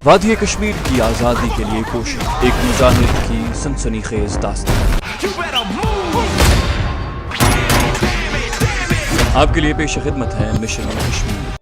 وادی کشمیر کی آزادی کے لیے کوشش، ایک مجاہد کی سنسنی خیز داستان آپ کے لیے پیش خدمت ہے مشن کشمیر۔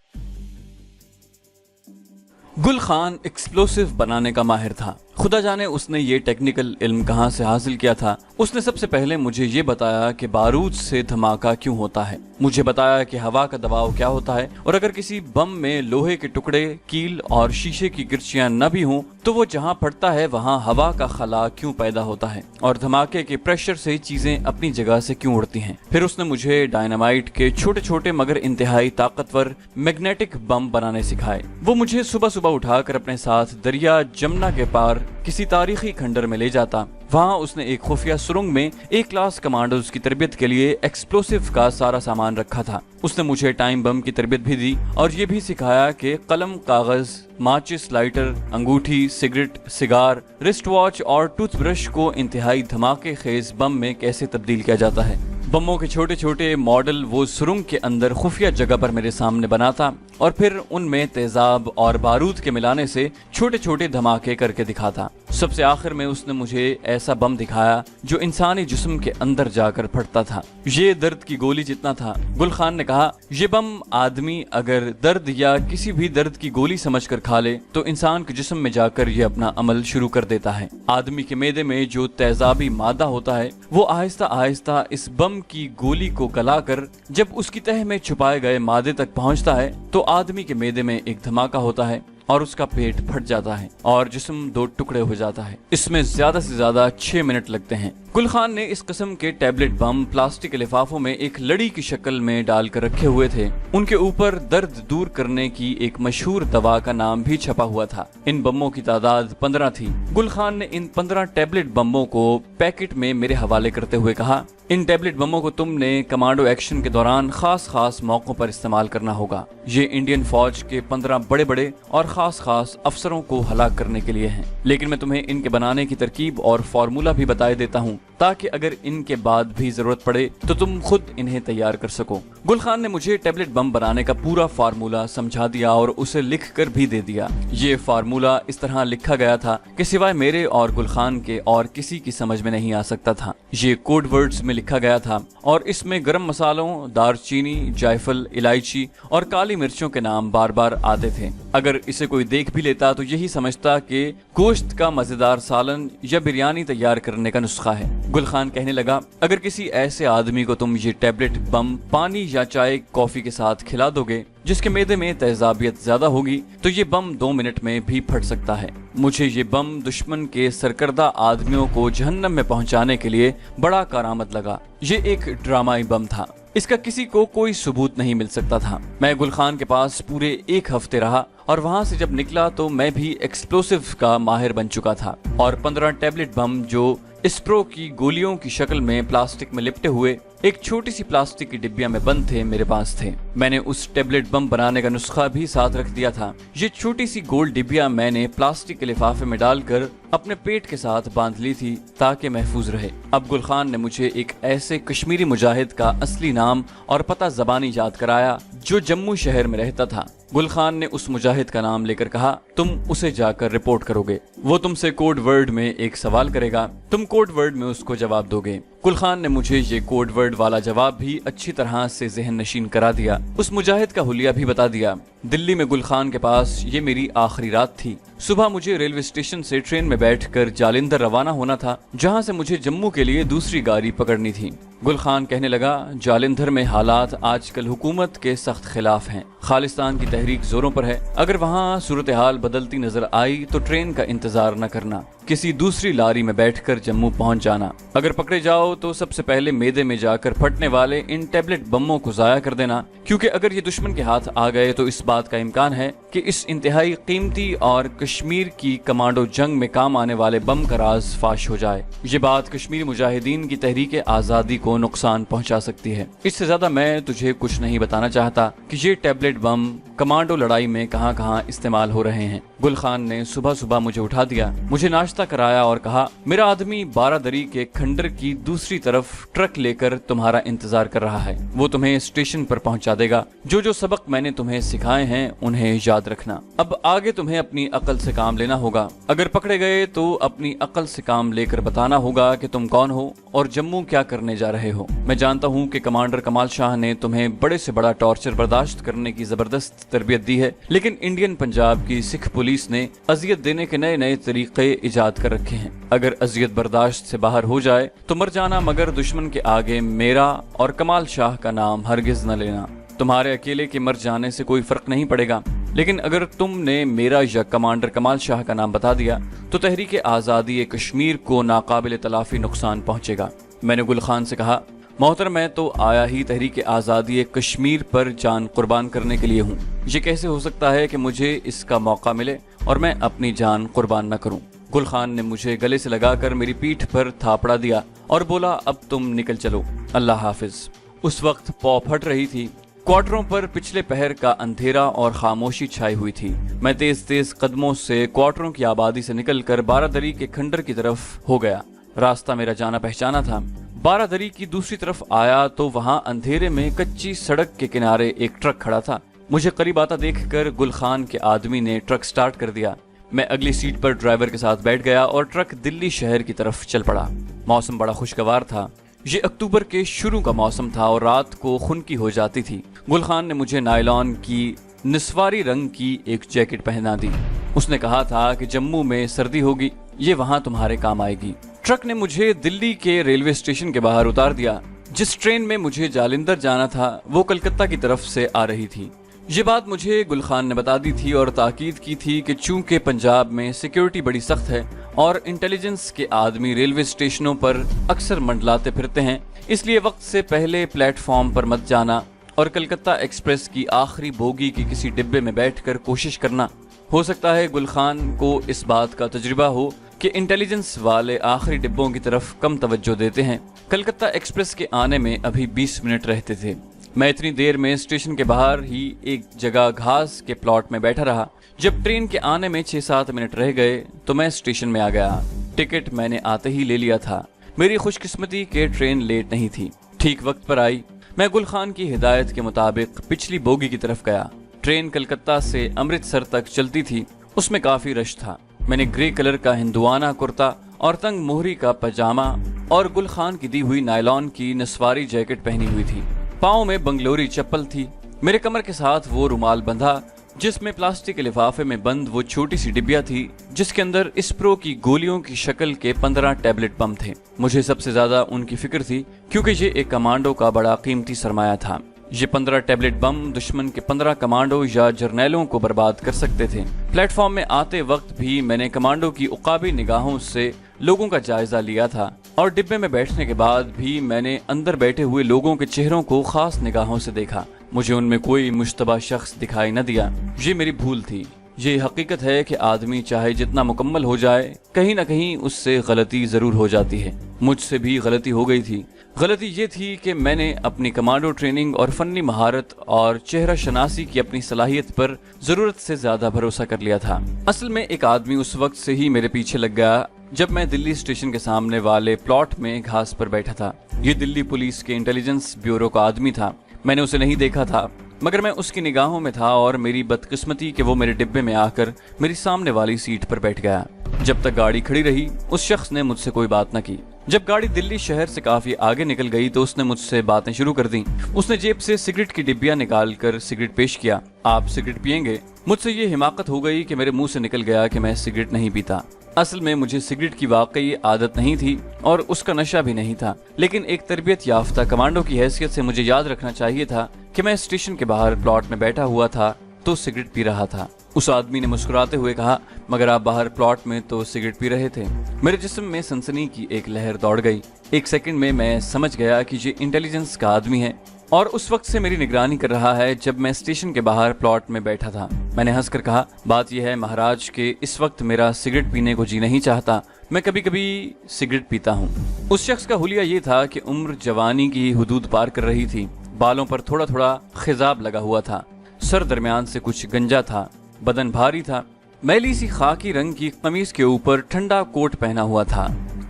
گل خان ایکسپلوسیو بنانے کا ماہر تھا، خدا جانے اس نے یہ ٹیکنیکل علم کہاں سے حاصل کیا تھا۔ اس نے سب سے پہلے مجھے یہ بتایا کہ بارود سے دھماکہ کیوں ہوتا ہے، مجھے بتایا کہ ہوا کا دباؤ کیا ہوتا ہے، اور اگر کسی بم میں لوہے کے ٹکڑے، کیل اور شیشے کی کرچیاں نہ بھی ہوں تو وہ جہاں پھٹتا ہے وہاں ہوا کا خلا کیوں پیدا ہوتا ہے، اور دھماکے کے پریشر سے چیزیں اپنی جگہ سے کیوں اڑتی ہیں۔ پھر اس نے مجھے ڈائنامائٹ کے چھوٹے چھوٹے مگر انتہائی طاقتور میگنیٹک بم بنانے سکھائے۔ وہ مجھے صبح صبح اٹھا کر اپنے ساتھ دریا جمنا کے پار کسی تاریخی کھنڈر میں لے جاتا۔ وہاں اس نے ایک خفیہ سرنگ میں ایک کلاس کمانڈوز کی تربیت کے لیے ایکسپلوسیو کا سارا سامان رکھا تھا۔ اس نے مجھے ٹائم بم کی تربیت بھی دی اور یہ بھی سکھایا کہ قلم، کاغذ، ماچس، لائٹر، انگوٹھی، سگریٹ، سگار، رسٹ واچ اور ٹوتھ برش کو انتہائی دھماکے خیز بم میں کیسے تبدیل کیا جاتا ہے۔ بموں کے چھوٹے چھوٹے ماڈل وہ سرنگ کے اندر خفیہ جگہ پر میرے سامنے بناتا اور پھر ان میں تیزاب اور بارود کے ملانے سے چھوٹے چھوٹے دھماکے کر کے دکھاتا۔ سب سے آخر میں اس نے مجھے ایسا بم دکھایا جو انسانی جسم کے اندر جا کر پھٹتا تھا، یہ درد کی گولی جتنا تھا۔ گل خان نے کہا، یہ بم آدمی اگر درد یا کسی بھی درد کی گولی سمجھ کر کھا لے تو انسان کے جسم میں جا کر یہ اپنا عمل شروع کر دیتا ہے۔ آدمی کے معدے میں جو تیزابی مادہ ہوتا ہے وہ آہستہ آہستہ اس بم کی گولی کو گلا کر جب اس کی تہ میں چھپائے گئے مادے تک پہنچتا ہے تو آدمی کے معدے میں ایک دھماکہ ہوتا ہے اور اس کا پیٹ پھٹ جاتا ہے اور جسم دو ٹکڑے ہو جاتا ہے۔ اس میں زیادہ سے زیادہ 6 منٹ لگتے ہیں۔ گل خان نے اس قسم کے ٹیبلٹ بم پلاسٹک لفافوں میں ایک لڑی کی شکل میں ڈال کر رکھے ہوئے تھے۔ ان کے اوپر درد دور کرنے کی ایک مشہور دوا کا نام بھی چھپا ہوا تھا۔ ان بموں کی تعداد 15 تھی۔ گل خان نے ان 15 ٹیبلٹ بموں کو پیکٹ میں میرے حوالے کرتے ہوئے کہا، ان ٹیبلٹ بموں کو تم نے کمانڈو ایکشن کے دوران خاص موقعوں پر استعمال کرنا ہوگا۔ یہ انڈین فوج کے 15 بڑے بڑے اور خاص افسروں کو ہلاک کرنے کے لیے ہیں، لیکن میں تمہیں ان کے بنانے کی ترکیب اور فارمولہ بھی بتائے دیتا ہوں تاکہ اگر ان کے بعد بھی ضرورت پڑے تو تم خود انہیں تیار کر سکو۔ گل خان نے مجھے ٹیبلٹ بم بنانے کا پورا فارمولہ سمجھا دیا اور اسے لکھ کر بھی دے دیا۔ یہ فارمولہ اس طرح لکھا گیا تھا کہ سوائے میرے اور گل خان کے اور کسی کی سمجھ میں نہیں آ سکتا تھا۔ یہ کوڈ ورڈز میں لکھا گیا تھا اور اس میں گرم مسالوں، دار چینی، جائفل، الائچی اور کالی مرچوں کے نام بار بار آتے تھے۔ اگر اسے کوئی دیکھ بھی لیتا تو یہی سمجھتا کہ گوشت کا مزیدار سالن یا بریانی تیار کرنے کا نسخہ ہے۔ گل خان کہنے لگا، اگر کسی ایسے آدمی کو تم یہ ٹیبلٹ بم پانی یا چائے کافی کے ساتھ کھلا دو گے جس کے معدے میں تیزابیت زیادہ ہوگی تو یہ بم 2 منٹ میں بھی پھٹ سکتا ہے۔ مجھے یہ بم دشمن کے سرکردہ آدمیوں کو جہنم میں پہنچانے کے لیے بڑا کارآمد لگا۔ یہ ایک ڈرامائی بم تھا، اس کا کسی کو کوئی ثبوت نہیں مل سکتا تھا۔ میں گل خان کے پاس پورے 1 ہفتے رہا اور وہاں سے جب نکلا تو میں بھی ایکسپلوسیو کا ماہر بن چکا تھا، اور 15 ٹیبلٹ بم جو اسپرو کی گولیوں کی شکل میں پلاسٹک میں لپٹے ہوئے ایک چھوٹی سی پلاسٹک کی ڈبیا میں بند تھے میرے پاس تھے۔ میں نے اس ٹیبلٹ بم بنانے کا نسخہ بھی ساتھ رکھ دیا تھا۔ یہ چھوٹی سی گول ڈبیا میں نے پلاسٹک کے لفافے میں ڈال کر اپنے پیٹ کے ساتھ باندھ لی تھی تاکہ محفوظ رہے۔ اب گل خان نے مجھے ایک ایسے کشمیری مجاہد کا اصلی نام اور پتہ زبانی یاد کرایا جو جموں شہر میں رہتا تھا۔ گل خان نے اس مجاہد کا نام لے کر کہا، تم اسے جا کر رپورٹ کرو گے، وہ تم سے کوڈ ورڈ میں ایک سوال کرے گا، تم کوڈ ورڈ میں اس کو جواب دو گے۔ گل خان نے مجھے یہ کوڈ ورڈ والا جواب بھی اچھی طرح سے ذہن نشین کرا دیا۔ اس مجاہد کا حلیہ بھی بتا دیا۔ دلی میں گل خان کے پاس یہ میری آخری رات تھی۔ صبح مجھے ریلوے اسٹیشن سے ٹرین میں بیٹھ کر جالندھر روانہ ہونا تھا، جہاں سے مجھے جموں کے لیے دوسری گاڑی پکڑنی تھی۔ گل خان کہنے لگا، جالندھر میں حالات آج کل حکومت کے سخت خلاف ہیں، خالصتان کی تحریک زوروں پر ہے۔ اگر وہاں صورتحال بدلتی نظر آئی تو ٹرین کا انتظار نہ کرنا، کسی دوسری لاری میں بیٹھ کر جموں پہنچ جانا۔ اگر پکڑے جاؤ تو سب سے پہلے میدے میں جا کر پھٹنے والے ان ٹیبلٹ بموں کو ضائع کر دینا، کیونکہ اگر یہ دشمن کے ہاتھ آ گئے تو اس بات کا امکان ہے کہ اس انتہائی قیمتی اور کشمیر کی کمانڈو جنگ میں کام آنے والے بم کا راز فاش ہو جائے۔ یہ بات کشمیری مجاہدین کی تحریک آزادی کو نقصان پہنچا سکتی ہے۔ اس سے زیادہ میں تجھے کچھ نہیں بتانا چاہتا کہ یہ ٹیبلٹ بم کمانڈو لڑائی میں کہاں کہاں استعمال ہو رہے ہیں۔ گل خان نے صبح صبح مجھے اٹھا دیا، مجھے ناشتہ नाश्ता कराया और कहा, मेरा आदमी बारादरी के खंडर की दूसरी तरफ ट्रक लेकर तुम्हारा इंतजार कर रहा है। वो तुम्हें स्टेशन पर पहुंचा देगा। जो जो सबक मैंने तुम्हें सिखाए हैं उन्हें याद रखना। अब आगे तुम्हें अपनी अकल से काम लेना होगा। अगर पकड़े गए तो अपनी अकल से काम लेकर बताना होगा कि तुम कौन हो और जम्मू क्या करने जा रहे हो। मैं जानता हूँ कि कमांडर कमाल शाह ने तुम्हें बड़े से बड़ा टॉर्चर बर्दाश्त करने की जबरदस्त तरबियत दी है, लेकिन इंडियन पंजाब की सिख पुलिस ने अजियत देने के नए नए तरीके इजाद कर रखे हैं। अगर अजियत बर्दाश्त से बाहर हो जाए तो मर जाना, मगर दुश्मन के आगे मेरा और कमाल शाह का नाम हरगिज न लेना। तुम्हारे अकेले के मर जाने से कोई फर्क नहीं पड़ेगा, लेकिन अगर तुमने मेरा या कमांडर कमाल शाह का नाम बता दिया तो तहरीक आज़ादी कश्मीर को नाकाबिल तलाफी नुकसान पहुंचेगा। मैंने गुल खान से कहा, मोहतरम, मैं तो आया ही तहरीक आज़ादी कश्मीर पर जान कुर्बान करने के लिए हूँ। ये कैसे हो सकता है कि मुझे इसका मौका मिले और मैं अपनी जान कुर्बान न करूँ। गुल खान ने मुझे गले से लगाकर मेरी पीठ पर थापड़ा दिया और बोला, अब तुम निकल चलो, अल्लाह हाफिज। उस वक्त पौ फट रही थी। क्वार्टरों पर पिछले पहर का अंधेरा और खामोशी छाई हुई थी। मैं तेज तेज कदमों से क्वार्टरों की आबादी से निकलकर बारादरी के खंडर की तरफ हो गया। रास्ता मेरा जाना पहचाना था। बारादरी की दूसरी तरफ आया तो वहां अंधेरे में कच्ची सड़क के किनारे एक ट्रक खड़ा था। मुझे करीब आता देखकर गुल खान के आदमी ने ट्रक स्टार्ट कर दिया। मैं अगली सीट पर ड्राइवर के साथ बैठ गया और ट्रक दिल्ली शहर की तरफ चल पड़ा। मौसम बड़ा खुशगवार था। ये अक्टूबर के शुरू का मौसम था और रात को खुनकी हो जाती थी। गुल खान ने मुझे नायलॉन की निस्वारी रंग की एक जैकेट पहना दी। उसने कहा था कि जम्मू में सर्दी होगी, ये वहां तुम्हारे काम आएगी। ट्रक ने मुझे दिल्ली के रेलवे स्टेशन के बाहर उतार दिया। जिस ट्रेन में मुझे जालिंधर जाना था वो कलकत्ता की तरफ से आ रही थी। ये बात मुझे गुल खान ने बता दी थी और ताकीद की थी कि चूंकि पंजाब में सिक्योरिटी बड़ी सख्त है और इंटेलिजेंस के आदमी रेलवे स्टेशनों पर अक्सर मंडलाते फिरते हैं, इसलिए वक्त से पहले प्लेटफॉर्म पर मत जाना और कलकत्ता एक्सप्रेस की आखिरी बोगी की किसी डिब्बे में बैठकर कोशिश करना। हो सकता है गुल खान को इस बात का तजुर्बा हो कि इंटेलिजेंस वाले आखिरी डिब्बों की तरफ कम तवज्जो देते हैं। कलकत्ता एक्सप्रेस के आने में अभी 20 मिनट रहते थे। मैं इतनी देर में स्टेशन के बाहर ही एक जगह घास के प्लॉट में बैठा रहा। जब ट्रेन के आने में 6-7 मिनट रह गए तो मैं स्टेशन में आ गया। टिकट मैंने आते ही ले लिया था। मेरी खुशकिस्मती के ट्रेन लेट नहीं थी, ठीक वक्त पर आई। मैं गुल खान की हिदायत के मुताबिक पिछली बोगी की तरफ गया। ट्रेन कलकत्ता से अमृतसर तक चलती थी। उसमें काफी रश था। मैंने ग्रे कलर का हिंदुआना कुर्ता और तंग मोहरी का पजामा और गुल खान की दी हुई नायलॉन की नस्वारी जैकेट पहनी हुई थी। पाँव में बंगलोरी चप्पल थी। मेरे कमर के साथ वो रुमाल बंधा जिसमें प्लास्टिक के लिफाफे में बंद वो छोटी सी डिब्बिया थी जिसके अंदर इस्प्रो की गोलियों की शक्ल के 15 टैबलेट बम थे। मुझे सबसे ज्यादा उनकी फिक्र थी क्योंकि ये एक कमांडो का बड़ा कीमती सरमाया था। ये 15 टैबलेट बम दुश्मन के 15 कमांडो या जर्नैलों को बर्बाद कर सकते थे। प्लेटफॉर्म में आते वक्त भी मैंने कमांडो की उकाबी निगाहों से लोगों का जायजा लिया था और डिब्बे में बैठने के बाद भी मैंने अंदर बैठे हुए लोगों के चेहरों को खास निगाहों से देखा। मुझे उनमें कोई मुश्तबा शख्स दिखाई न दिया। ये मेरी भूल थी। ये हकीकत है कि आदमी चाहे जितना मुकम्मल हो जाए, कहीं न कहीं उससे गलती जरूर हो जाती है। मुझसे भी गलती हो गई थी। गलती ये थी कि मैंने अपनी कमांडो ट्रेनिंग और फन्नी महारत और चेहरा शनासी की अपनी सलाहियत पर जरूरत से ज्यादा भरोसा कर लिया था। असल में एक आदमी उस वक्त से ही मेरे पीछे लग गया जब मैं दिल्ली स्टेशन के सामने वाले प्लॉट में घास पर बैठा था। ये दिल्ली पुलिस के इंटेलिजेंस ब्यूरो का आदमी था। मैंने उसे नहीं देखा था, मगर मैं उसकी निगाहों में था और मेरी बदकिस्मती कि वो मेरे डिब्बे में आकर मेरी सामने वाली सीट पर बैठ गया। जब तक गाड़ी खड़ी रही उस शख्स ने मुझसे कोई बात न की। जब गाड़ी दिल्ली शहर से काफी आगे निकल गई तो उसने मुझसे बातें शुरू कर दी। उसने जेब से सिगरेट की डिब्बियां निकाल कर सिगरेट पेश किया। आप सिगरेट पियेंगे? मुझसे ये हिमाकत हो गई कि मेरे मुंह से निकल गया कि मैं सिगरेट नहीं पीता। असल में मुझे सिगरेट की वाकई आदत नहीं थी और उसका नशा भी नहीं था, लेकिन एक तरबियत याफ्ता कमांडो की हैसियत से मुझे याद रखना चाहिए था कि मैं स्टेशन के बाहर प्लॉट में बैठा हुआ था तो सिगरेट पी रहा था। उस आदमी ने मुस्कुराते हुए कहा, मगर आप बाहर प्लॉट में तो सिगरेट पी रहे थे। मेरे जिस्म में सनसनी की एक लहर दौड़ गई। एक सेकंड में मैं समझ गया कि ये इंटेलिजेंस का आदमी है और उस वक्त से मेरी निगरानी कर रहा है जब मैं स्टेशन के बाहर प्लॉट में बैठा था। मैंने हंसकर कहा, बात यह है महाराज कि इस वक्त मेरा सिगरेट पीने को जी नहीं चाहता। मैं कभी कभी सिगरेट पीता हूँ। उस शख्स का हुलिया ये था कि उम्र जवानी की हुदूद पार कर रही थी। बालों पर थोड़ा थोड़ा खिजाब लगा हुआ था। सर दरमियान से कुछ गंजा था। बदन भारी था। मैली सी खाकी रंग की कमीज के ऊपर ठंडा कोट पहना हुआ था,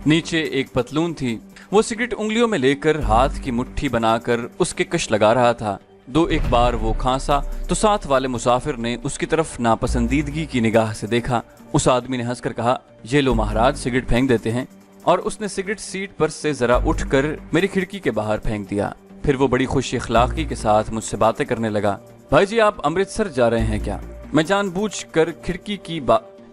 नीचे एक पतलून थी। वो सिगरेट उंगलियों में लेकर हाथ की मुट्ठी बनाकर उसके कश लगा रहा था। दो एक बार वो खांसा तो साथ वाले मुसाफिर ने उसकी तरफ नापसंदीदगी की निगाह से देखा। उस आदमी ने हंसकर कहा, ये लो महाराज, सिगरेट फेंक देते हैं। और उसने सिगरेट सीट पर से जरा उठकर मेरी खिड़की के बाहर फेंक दिया। फिर वो बड़ी खुश अखलाकी के साथ मुझसे बातें करने लगा। भाई जी, आप अमृतसर जा रहे हैं क्या? मैं जानबूझकर खिड़की की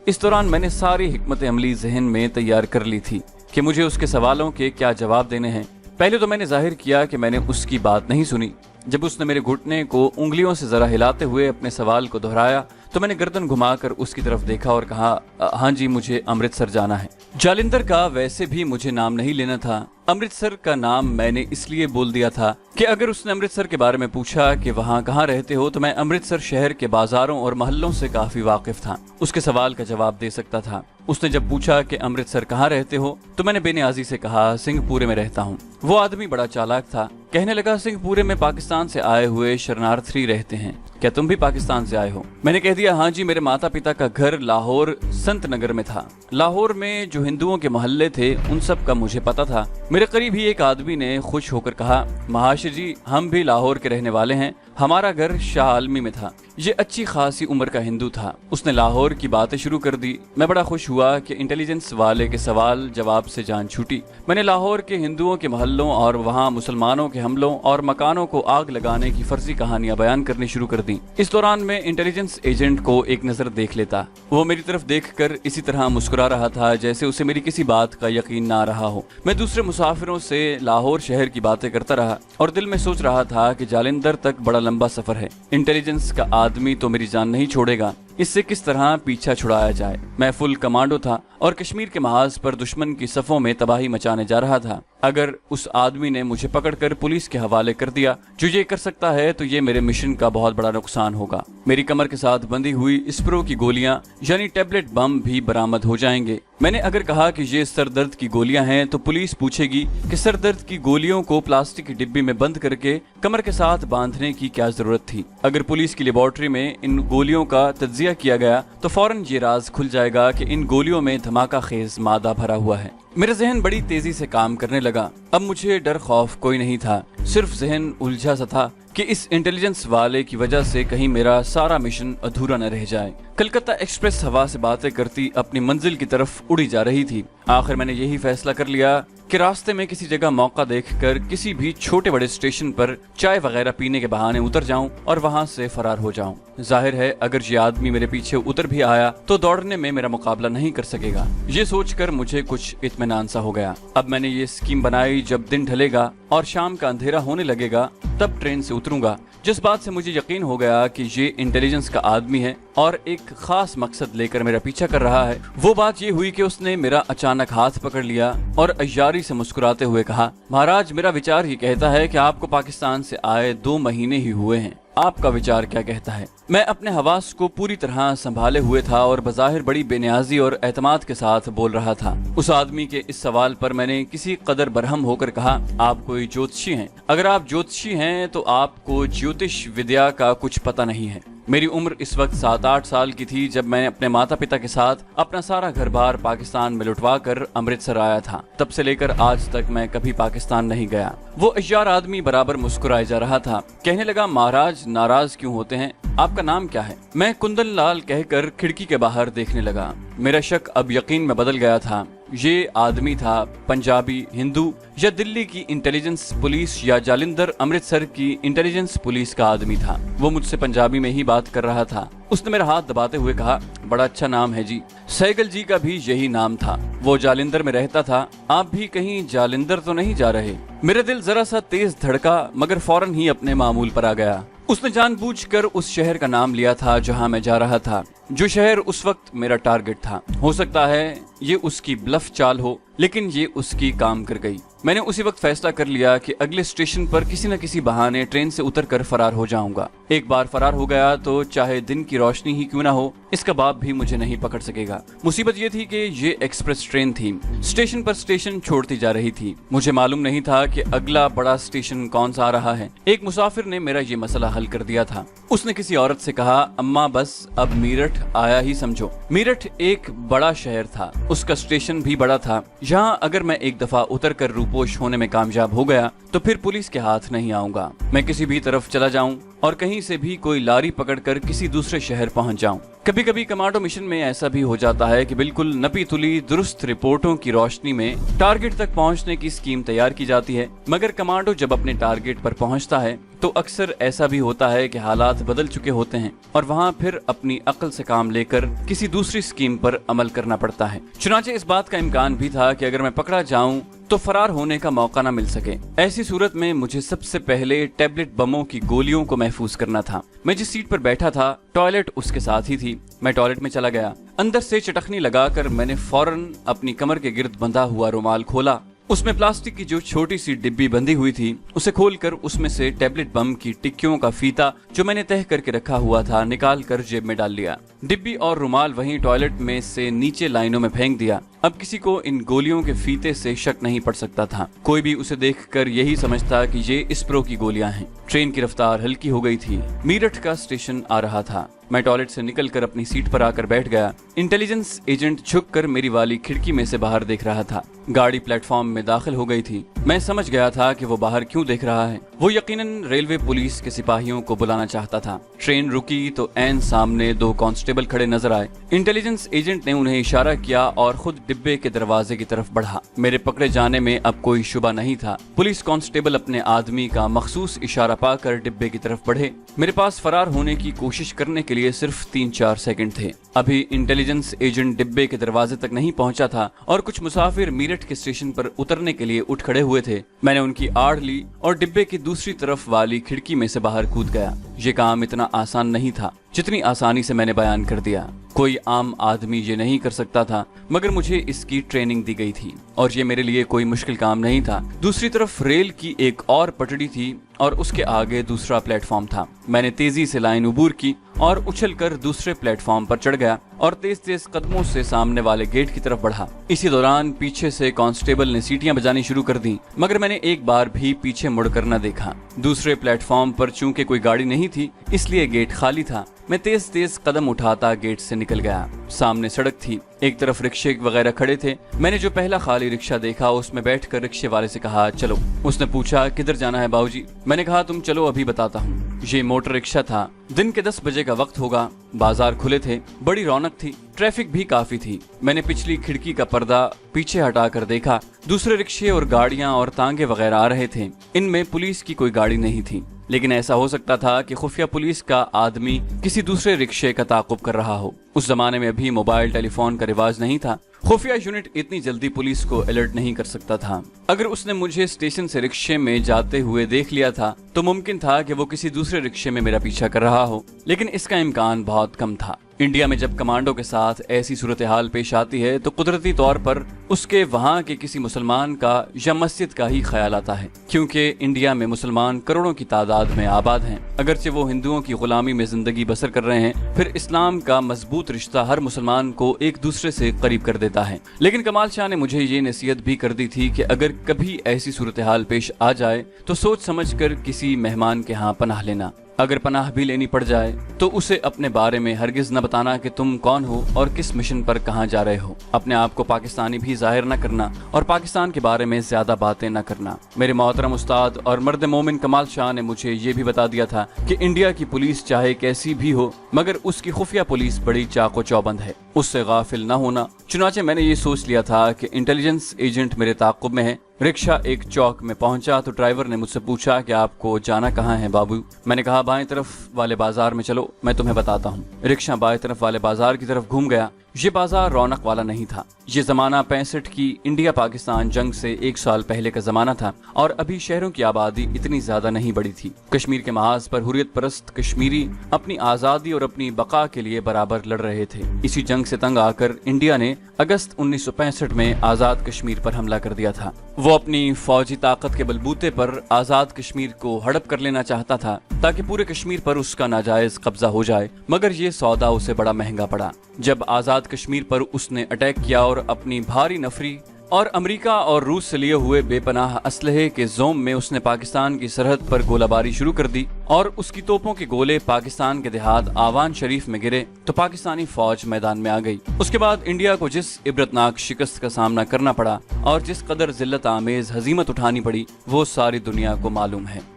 इस दौरान मैंने सारी हिकमत अमली जहन में तैयार कर ली थी कि मुझे उसके सवालों के क्या जवाब देने हैं। पहले तो मैंने जाहिर किया कि मैंने उसकी बात नहीं सुनी। जब उसने मेरे घुटने को उंगलियों से जरा हिलाते हुए अपने सवाल को दोहराया तो मैंने गर्दन घुमाकर उसकी तरफ देखा और कहा, हाँ जी, मुझे अमृतसर जाना है। जालिंदर का वैसे भी मुझे नाम नहीं लेना था। अमृतसर का नाम मैंने इसलिए बोल दिया था कि अगर उसने अमृतसर के बारे में पूछा कि वहाँ कहाँ रहते हो, तो मैं अमृतसर शहर के बाजारों और मोहल्लों से काफी वाकिफ था, उसके सवाल का जवाब दे सकता था। उसने जब पूछा कि अमृतसर कहाँ रहते हो, तो मैंने बेनियाजी से कहा, सिंहपुरे में रहता हूँ। वो आदमी बड़ा चालाक था। कहने लगा, सिंहपुरे में पाकिस्तान से आए हुए शरणार्थी रहते हैं, क्या तुम भी पाकिस्तान से आए हो? मैंने कह दिया, हाँ जी, मेरे माता पिता का घर लाहौर संत नगर में था। लाहौर में जो हिंदुओं के मोहल्ले थे उन सब का मुझे पता था। मेरे करीब ही एक आदमी ने खुश होकर कहा, महाशय जी, हम भी लाहौर के रहने वाले हैं, हमारा घर शाह आलमी में था। ये अच्छी खासी उम्र का हिंदू था। उसने लाहौर की बातें शुरू कर दी। मैं बड़ा खुश हुआ कि इंटेलिजेंस वाले के सवाल जवाब से जान छूटी। मैंने लाहौर के हिंदुओं के मोहल्लों और वहाँ मुसलमानों के हमलों और मकानों को आग लगाने की फर्जी कहानियां बयान करनी शुरू कर दी। इस दौरान मैं इंटेलिजेंस एजेंट को एक नजर देख लेता। वो मेरी तरफ देखकर इसी तरह मुस्कुरा रहा था जैसे उसे मेरी किसी बात का यकीन ना रहा हो। मैं दूसरे मुसाफिरों से लाहौर शहर की बातें करता रहा और दिल में सोच रहा था कि जालिंदर तक बड़ा लंबा सफर है। इंटेलिजेंस का आदमी तो मेरी जान नहीं छोड़ेगा, इससे किस तरह पीछा छुड़ाया जाए। मैं फुल कमांडो था और कश्मीर के महाज पर दुश्मन की सफों में तबाही मचाने जा रहा था। अगर उस आदमी ने मुझे पकड़कर पुलिस के हवाले कर दिया, जो ये कर सकता है, तो ये मेरे मिशन का बहुत बड़ा नुकसान होगा। मेरी कमर के साथ बंधी हुई स्प्रो की गोलियां यानी टैबलेट बम भी बरामद हो जाएंगे। मैंने अगर कहा कि ये सरदर्द की गोलियां हैं तो पुलिस पूछेगी कि सरदर्द की गोलियों को प्लास्टिक की डिब्बी में बंद करके कमर के साथ बांधने की क्या जरूरत थी। अगर पुलिस की लेबोरेटरी में इन गोलियों का तज्जिया किया गया तो फौरन ये राज खुल जाएगा कि इन गोलियों में धमाका खेज मादा भरा हुआ है। मेरा जहन बड़ी तेजी से काम करने लगा। अब मुझे डर खौफ कोई नहीं था, सिर्फ जहन उलझा सा था कि इस इंटेलिजेंस वाले की वजह से कहीं मेरा सारा मिशन अधूरा न रह जाए। कलकत्ता एक्सप्रेस हवा से बातें करती अपनी मंजिल की तरफ उड़ी जा रही थी। आखिर मैंने यही फैसला कर लिया कि रास्ते में किसी जगह मौका देखकर किसी भी छोटे बड़े स्टेशन पर चाय वगैरह पीने के बहाने उतर जाऊं और वहां से फरार हो जाऊं। जाहिर है अगर ये आदमी मेरे पीछे उतर भी आया तो दौड़ने में मेरा मुकाबला नहीं कर सकेगा। ये सोचकर मुझे कुछ इत्मीनान सा हो गया। अब मैंने ये स्कीम बनाई, जब दिन ढलेगा और शाम का अंधेरा होने लगेगा तब ट्रेन से उतरूंगा। जिस बात से मुझे यकीन हो गया कि ये इंटेलिजेंस का आदमी है और एक खास मकसद लेकर मेरा पीछा कर रहा है, वो बात ये हुई कि उसने मेरा अचानक हाथ पकड़ लिया और अय्यारी से मुस्कुराते हुए कहा, महाराज, मेरा विचार ही कहता है कि आपको पाकिस्तान से आए 2 महीने ही हुए हैं, आपका विचार क्या कहता है? मैं अपने हवास को पूरी तरह संभाले हुए था और बज़ाहिर बड़ी बेनियाजी और एतमाद के साथ बोल रहा था। उस आदमी के इस सवाल पर मैंने किसी कदर बरहम होकर कहा, आप कोई ज्योतिषी हैं? अगर आप ज्योतिषी हैं तो आपको ज्योतिष विद्या का कुछ पता नहीं है। मेरी उम्र इस वक्त 7-8 साल की थी जब मैंने अपने माता पिता के साथ अपना सारा घर बार पाकिस्तान में लुटवा कर अमृतसर आया था। तब से लेकर आज तक मैं कभी पाकिस्तान नहीं गया। वो अय्यार आदमी बराबर मुस्कुराए जा रहा था। कहने लगा, महाराज नाराज क्यों होते हैं? आपका नाम क्या है? मैं कुंदन लाल कहकर खिड़की के बाहर देखने लगा। मेरा शक अब यकीन में बदल गया था। ये आदमी था पंजाबी, हिंदू या दिल्ली की इंटेलिजेंस पुलिस या जालिंदर अमृतसर की इंटेलिजेंस पुलिस का आदमी था। वो मुझसे पंजाबी में ही बात कर रहा था। उसने मेरा हाथ दबाते हुए कहा, बड़ा अच्छा नाम है जी। सैगल जी का भी यही नाम था। वो जालिंदर में रहता था। आप भी कहीं जालिंदर तो नहीं जा रहे? मेरा दिल जरा सा तेज धड़का मगर फौरन ही अपने मामूल पर आ गया। उसने जानबूझकर उस शहर का नाम लिया था जहां मैं जा रहा था, जो शहर उस वक्त मेरा टारगेट था। हो सकता है ये उसकी ब्लफ चाल हो, लेकिन ये उसकी काम कर गई। मैंने उसी वक्त फैसला कर लिया कि अगले स्टेशन पर किसी न किसी बहाने ट्रेन से उतरकर फरार हो जाऊंगा। एक बार फरार हो गया तो चाहे दिन की रोशनी ही क्यों ना हो, इसका बाप भी मुझे नहीं पकड़ सकेगा। मुसीबत ये थी कि ये एक्सप्रेस ट्रेन थी, स्टेशन पर स्टेशन छोड़ती जा रही थी। मुझे मालूम नहीं था कि अगला बड़ा स्टेशन कौन सा आ रहा है। एक मुसाफिर ने मेरा ये मसला हल कर दिया था। उसने किसी औरत से कहा, अम्मा बस अब मीरठ आया ही समझो। मीरठ एक बड़ा शहर था, उसका स्टेशन भी बड़ा था। यहाँ अगर मैं एक दफा उतर कर रूपोश होने में कामयाब हो गया तो फिर पुलिस के हाथ नहीं आऊंगा। मैं किसी भी तरफ चला जाऊं और कहीं से भी कोई लारी पकड़कर किसी दूसरे शहर पहुंच जाऊं। कभी कभी कमांडो मिशन में ऐसा भी हो जाता है कि बिल्कुल नपी तुली दुरुस्त रिपोर्टों की रोशनी में टारगेट तक पहुंचने की स्कीम तैयार की जाती है, मगर कमांडो जब अपने टारगेट पर पहुंचता है तो अक्सर ऐसा भी होता है कि हालात बदल चुके होते हैं और वहां फिर अपनी अक्ल से काम लेकर किसी दूसरी स्कीम पर अमल करना पड़ता है। चुनाचे इस बात का इम्कान भी था कि अगर मैं पकड़ा जाऊं तो फरार होने का मौका न मिल सके। ऐसी सूरत में मुझे सबसे पहले टैबलेट बमों की गोलियों को महफूज करना था। मैं जिस सीट पर बैठा था टॉयलेट उसके साथ ही थी। मैं टॉयलेट में चला गया। अंदर से चटखनी लगाकर मैंने फौरन अपनी कमर के गिर्द बंधा हुआ रुमाल खोला। उसमें प्लास्टिक की जो छोटी सी डिब्बी बंधी हुई थी उसे खोलकर उसमें से टैबलेट बम की टिक्कियों का फीता जो मैंने तह करके रखा हुआ था निकाल कर जेब में डाल लिया। डिब्बी और रुमाल वहीं टॉयलेट में से नीचे लाइनों में फेंक दिया। अब किसी को इन गोलियों के फीते से शक नहीं पड़ सकता था। कोई भी उसे देखकर यही समझता कि ये स्प्रो की गोलियां हैं। ट्रेन की रफ्तार हल्की हो गई थी। मीरठ का स्टेशन आ रहा था। मैं टॉयलेट से निकलकर अपनी सीट पर आकर बैठ गया। इंटेलिजेंस एजेंट झुककर मेरी वाली खिड़की में से बाहर देख रहा था। गाड़ी प्लेटफॉर्म में दाखिल हो गई थी। मैं समझ गया था कि वो बाहर क्यों देख रहा है। वो यकीनन रेलवे पुलिस के सिपाहियों को बुलाना चाहता था। ट्रेन रुकी तो ऐन सामने 2 कांस्टेबल खड़े नजर आए। इंटेलिजेंस एजेंट ने उन्हें इशारा किया और खुद डिब्बे के दरवाजे की तरफ बढ़ा। मेरे पकड़े जाने में अब कोई शुबा नहीं था। पुलिस कांस्टेबल अपने आदमी का मखसूस इशारा पाकर डिब्बे की तरफ बढ़े। मेरे पास फरार होने की कोशिश करने के लिए सिर्फ 3-4 सेकंड थे। अभी इंटेलिजेंस एजेंट डिब्बे के दरवाजे तक नहीं पहुंचा था और कुछ मुसाफिर मीरठ के स्टेशन पर उतरने के लिए उठ खड़े हुए थे। मैंने उनकी आड़ ली और डिब्बे की दूसरी तरफ वाली खिड़की में से बाहर कूद गया। ये काम इतना आसान नहीं था जितनी आसानी से मैंने बयान कर दिया। कोई आम आदमी ये नहीं कर सकता था, मगर मुझे इसकी ट्रेनिंग दी गई थी और ये मेरे लिए कोई मुश्किल काम नहीं था। दूसरी तरफ रेल की एक और पटड़ी थी और उसके आगे दूसरा प्लेटफॉर्म था। मैंने तेजी से लाइन उबूर की और उछलकर दूसरे प्लेटफॉर्म पर चढ़ गया और तेज तेज कदमों से सामने वाले गेट की तरफ बढ़ा। इसी दौरान पीछे से कांस्टेबल ने सीटियां बजानी शुरू कर दी, मगर मैंने एक बार भी पीछे मुड़कर न देखा। दूसरे प्लेटफॉर्म पर चूंकि कोई गाड़ी नहीं थी इसलिए गेट खाली था। मैं तेज तेज कदम उठाता गेट से निकल गया। सामने सड़क थी, एक तरफ रिक्शे वगैरह खड़े थे। मैंने जो पहला खाली रिक्शा देखा उसमें बैठकर रिक्शे वाले से कहा, चलो। उसने पूछा, किधर जाना है बाबूजी? मैंने कहा, तुम चलो अभी बताता हूँ। ये मोटर रिक्शा था। दिन के 10 बजे का वक्त होगा। बाजार खुले थे, बड़ी रौनक थी, ट्रैफिक भी काफी थी। मैंने पिछली खिड़की का पर्दा पीछे हटाकर देखा। दूसरे रिक्शे और गाड़ियां और तांगे वगैरह आ रहे थे। इनमें पुलिस की कोई गाड़ी नहीं थी, लेकिन ऐसा हो सकता था कि खुफिया पुलिस का आदमी किसी दूसरे रिक्शे का ताकुब कर रहा हो। उस जमाने में अभी मोबाइल टेलीफोन का रिवाज नहीं था। खुफिया यूनिट इतनी जल्दी पुलिस को अलर्ट नहीं कर सकता था। अगर उसने मुझे स्टेशन से रिक्शे में जाते हुए देख लिया था तो मुमकिन था कि वो किसी दूसरे रिक्शे में मेरा पीछा कर रहा हो, लेकिन इसका इम्कान बहुत कम था। इंडिया में जब कमांडो के साथ ऐसी सूरत हाल पेश आती है तो कुदरती तौर पर उसके वहाँ के किसी मुसलमान का या मस्जिद का ही ख्याल आता है, क्योंकि इंडिया में मुसलमान करोड़ों की तादाद में आबाद हैं। अगरचे वो हिंदुओं की गुलामी में जिंदगी बसर कर रहे हैं, फिर इस्लाम का मजबूत रिश्ता हर मुसलमान को एक दूसरे से करीब कर देता है। लेकिन कमाल शाह ने मुझे ये नसीहत भी कर दी थी कि अगर कभी ऐसी सूरत हाल पेश आ जाए तो सोच समझ कर किसी मेहमान के यहाँ पनाह लेना। अगर पनाह भी लेनी पड़ जाए तो उसे अपने बारे में हरगिज न बताना कि तुम कौन हो और किस मिशन पर कहाँ जा रहे हो। अपने आप को पाकिस्तानी भी जाहिर न करना और पाकिस्तान के बारे में ज्यादा बातें न करना। मेरे मोहतरम उस्ताद और मर्द मोमिन कमाल शाह ने मुझे ये भी बता दिया था कि इंडिया की पुलिस चाहे कैसी भी हो, मगर उसकी खुफिया पुलिस बड़ी चाको चौबंद है, उससे गाफिल न होना। चुनाचे मैंने ये सोच लिया था कि इंटेलिजेंस एजेंट मेरे ताक़ुब में है। रिक्शा एक चौक में पहुंचा तो ड्राइवर ने मुझसे पूछा कि आपको जाना कहाँ है बाबू? मैंने कहा, बाएं तरफ वाले बाजार में चलो, मैं तुम्हें बताता हूँ। रिक्शा बाएं तरफ वाले बाजार की तरफ घूम गया। ये बाजार रौनक वाला नहीं था। ये जमाना 65 की इंडिया पाकिस्तान जंग से 1 साल पहले का जमाना था और अभी शहरों की आबादी इतनी ज्यादा नहीं बढ़ी थी। कश्मीर के महाज पर हुर्रियत परस्त कश्मीरी अपनी आजादी और अपनी बका के लिए बराबर लड़ रहे थे। इसी जंग से तंग आकर इंडिया ने अगस्त 1965 में आजाद कश्मीर पर हमला कर दिया था। वो अपनी फौजी ताकत के बलबूते पर आजाद कश्मीर को हड़प कर लेना चाहता था ताकि पूरे कश्मीर पर उसका नाजायज कब्जा हो जाए, मगर ये सौदा उसे बड़ा महंगा पड़ा। जब आजाद कश्मीर पर उसने अटैक किया और अपनी भारी नफरी और अमेरिका और रूस से लिए हुए बेपनाह असलहे के जोम में उसने पाकिस्तान की सरहद पर गोलाबारी शुरू कर दी और उसकी तोपों के गोले पाकिस्तान के देहात आवान शरीफ में गिरे तो पाकिस्तानी फौज मैदान में आ गई। उसके बाद इंडिया को जिस इबरतनाक शिकस्त का सामना करना पड़ा और जिस कदर जिल्लत आमेज हजीमत उठानी पड़ी वो सारी दुनिया को मालूम है।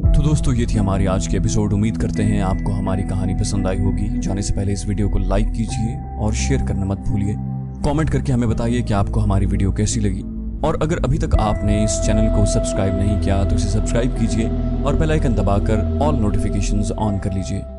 तो दोस्तों, ये थी हमारी आज की एपिसोड। उम्मीद करते हैं आपको हमारी कहानी पसंद आई होगी। जाने से पहले इस वीडियो को लाइक कीजिए और शेयर करना मत भूलिए। कमेंट करके हमें बताइए कि आपको हमारी वीडियो कैसी लगी, और अगर अभी तक आपने इस चैनल को सब्सक्राइब नहीं किया तो इसे सब्सक्राइब कीजिए और बेल आइकन दबाकर ऑल नोटिफिकेशंस ऑन कर लीजिए।